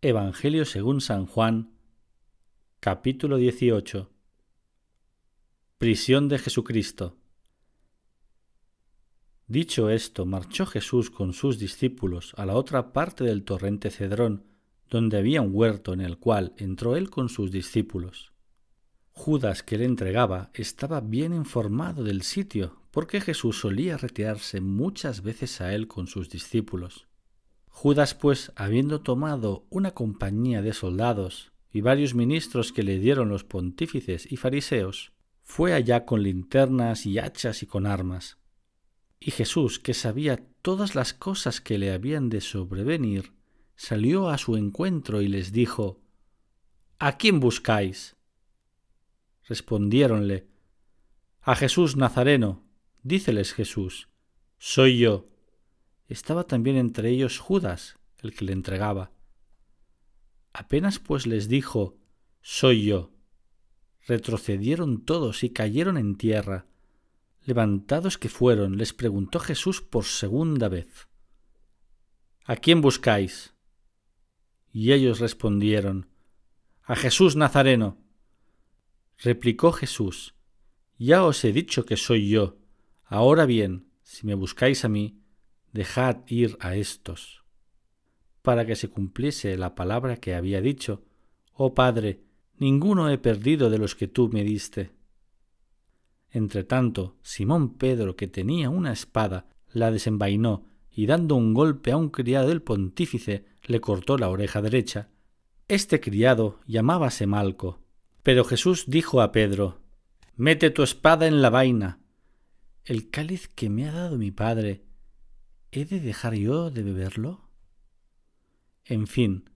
Evangelio según San Juan, capítulo 18. Prisión de Jesucristo. Dicho esto, marchó Jesús con sus discípulos a la otra parte del torrente Cedrón, donde había un huerto en el cual entró él con sus discípulos. Judas, que le entregaba, estaba bien informado del sitio, porque Jesús solía retirarse muchas veces a él con sus discípulos. Judas, pues, habiendo tomado una compañía de soldados y varios ministros que le dieron los pontífices y fariseos, fue allá con linternas y hachas y con armas. Y Jesús, que sabía todas las cosas que le habían de sobrevenir, salió a su encuentro y les dijo: ¿A quién buscáis? Respondiéronle: A Jesús Nazareno. Díceles Jesús: Soy yo. Estaba también entre ellos Judas, el que le entregaba. Apenas pues les dijo: Soy yo, retrocedieron todos y cayeron en tierra. Levantados que fueron, les preguntó Jesús por segunda vez: ¿A quién buscáis? Y ellos respondieron: A Jesús Nazareno. Replicó Jesús: Ya os he dicho que soy yo. Ahora bien, si me buscáis a mí, dejad ir a éstos. Para que se cumpliese la palabra que había dicho: Oh Padre, ninguno he perdido de los que tú me diste. Entretanto, Simón Pedro, que tenía una espada, la desenvainó y dando un golpe a un criado del pontífice, le cortó la oreja derecha. Este criado llamábase Malco. Pero Jesús dijo a Pedro: Mete tu espada en la vaina. ¿El cáliz que me ha dado mi Padre, he de dejar yo de beberlo? En fin,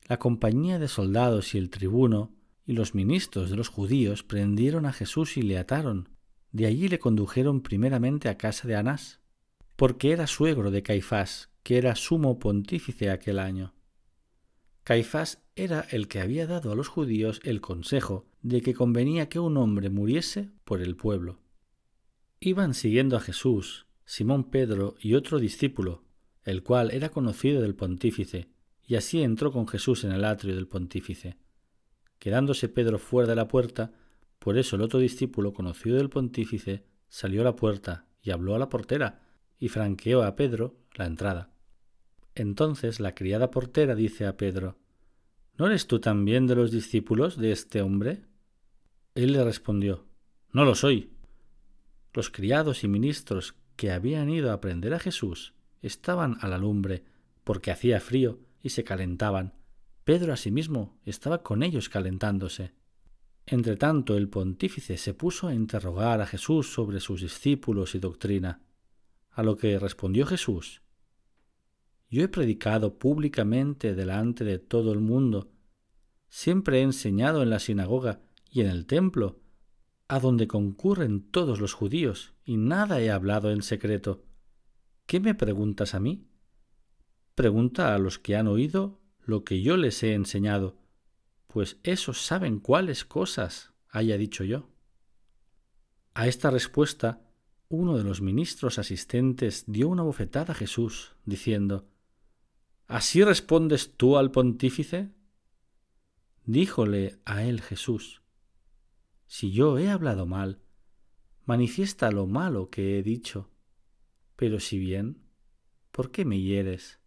la compañía de soldados y el tribuno y los ministros de los judíos prendieron a Jesús y le ataron. De allí le condujeron primeramente a casa de Anás, porque era suegro de Caifás, que era sumo pontífice aquel año. Caifás era el que había dado a los judíos el consejo de que convenía que un hombre muriese por el pueblo. Iban siguiendo a Jesús Simón Pedro y otro discípulo, el cual era conocido del pontífice, y así entró con Jesús en el atrio del pontífice. Quedándose Pedro fuera de la puerta, por eso el otro discípulo, conocido del pontífice, salió a la puerta y habló a la portera, y franqueó a Pedro la entrada. Entonces la criada portera dice a Pedro: ¿No eres tú también de los discípulos de este hombre? Él le respondió: No lo soy. Los criados y ministros que habían ido a prender a Jesús estaban a la lumbre, porque hacía frío, y se calentaban. Pedro asimismo estaba con ellos calentándose. Entretanto el pontífice se puso a interrogar a Jesús sobre sus discípulos y doctrina, a lo que respondió Jesús: Yo he predicado públicamente delante de todo el mundo. Siempre he enseñado en la sinagoga y en el templo, a donde concurren todos los judíos, y nada he hablado en secreto. ¿Qué me preguntas a mí? Pregunta a los que han oído lo que yo les he enseñado, pues esos saben cuáles cosas haya dicho yo. A esta respuesta, uno de los ministros asistentes dio una bofetada a Jesús, diciendo: ¿Así respondes tú al pontífice? Díjole a él Jesús: Si yo he hablado mal, manifiesta lo malo que he dicho, pero si bien, ¿por qué me hieres?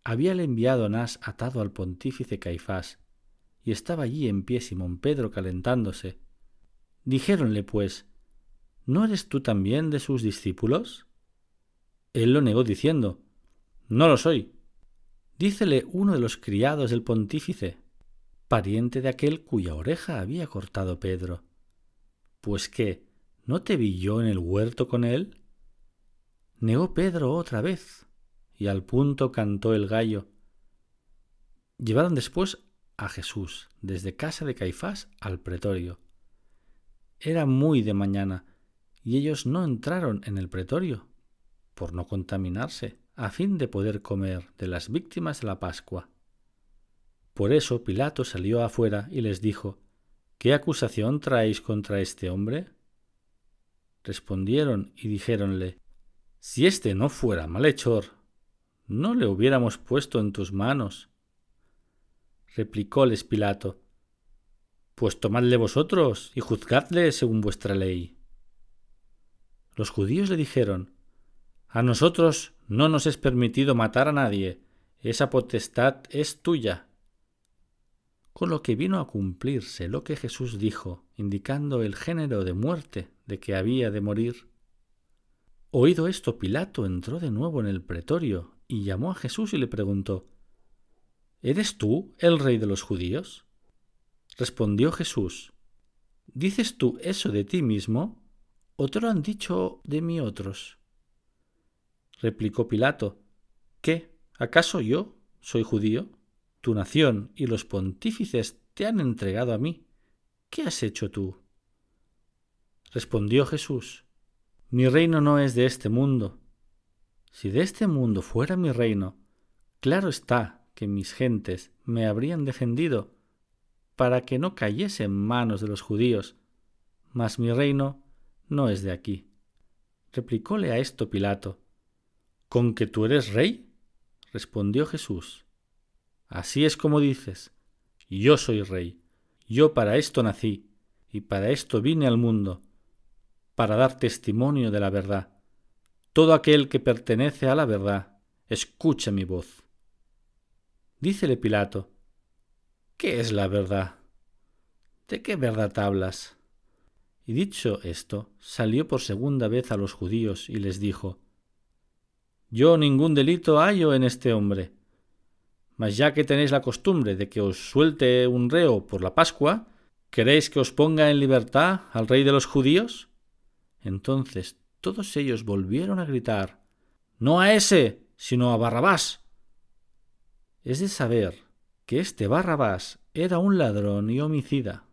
Habíale enviado Anás atado al pontífice Caifás, y estaba allí en pie Simón Pedro calentándose. Dijéronle pues: ¿No eres tú también de sus discípulos? Él lo negó diciendo: No lo soy. Dícele uno de los criados del pontífice, pariente de aquel cuya oreja había cortado Pedro: ¿Pues qué, no te vi yo en el huerto con él? Negó Pedro otra vez, y al punto cantó el gallo. Llevaron después a Jesús desde casa de Caifás al pretorio. Era muy de mañana, y ellos no entraron en el pretorio, por no contaminarse, a fin de poder comer de las víctimas de la Pascua. Por eso Pilato salió afuera y les dijo: ¿Qué acusación traéis contra este hombre? Respondieron y dijéronle: Si éste no fuera malhechor, no le hubiéramos puesto en tus manos. Replicóles Pilato: Pues tomadle vosotros y juzgadle según vuestra ley. Los judíos le dijeron: A nosotros no nos es permitido matar a nadie, esa potestad es tuya. Con lo que vino a cumplirse lo que Jesús dijo, indicando el género de muerte de que había de morir. Oído esto, Pilato entró de nuevo en el pretorio y llamó a Jesús y le preguntó: ¿Eres tú el rey de los judíos? Respondió Jesús: ¿Dices tú eso de ti mismo, o te lo han dicho de mí otros? Replicó Pilato: ¿Qué? ¿Acaso yo soy judío? Tu nación y los pontífices te han entregado a mí. ¿Qué has hecho tú? Respondió Jesús: Mi reino no es de este mundo. Si de este mundo fuera mi reino, claro está que mis gentes me habrían defendido para que no cayese en manos de los judíos, mas mi reino no es de aquí. Replicóle a esto Pilato: ¿Con que tú eres rey? Respondió Jesús: Así es como dices. Yo soy rey. Yo para esto nací, y para esto vine al mundo, para dar testimonio de la verdad. Todo aquel que pertenece a la verdad, escucha mi voz. Dícele Pilato: ¿Qué es la verdad? ¿De qué verdad hablas? Y dicho esto, salió por segunda vez a los judíos y les dijo: Yo ningún delito hallo en este hombre. Mas ya que tenéis la costumbre de que os suelte un reo por la Pascua, ¿queréis que os ponga en libertad al rey de los judíos? Entonces todos ellos volvieron a gritar: No a ese, sino a Barrabás. Es de saber que este Barrabás era un ladrón y homicida.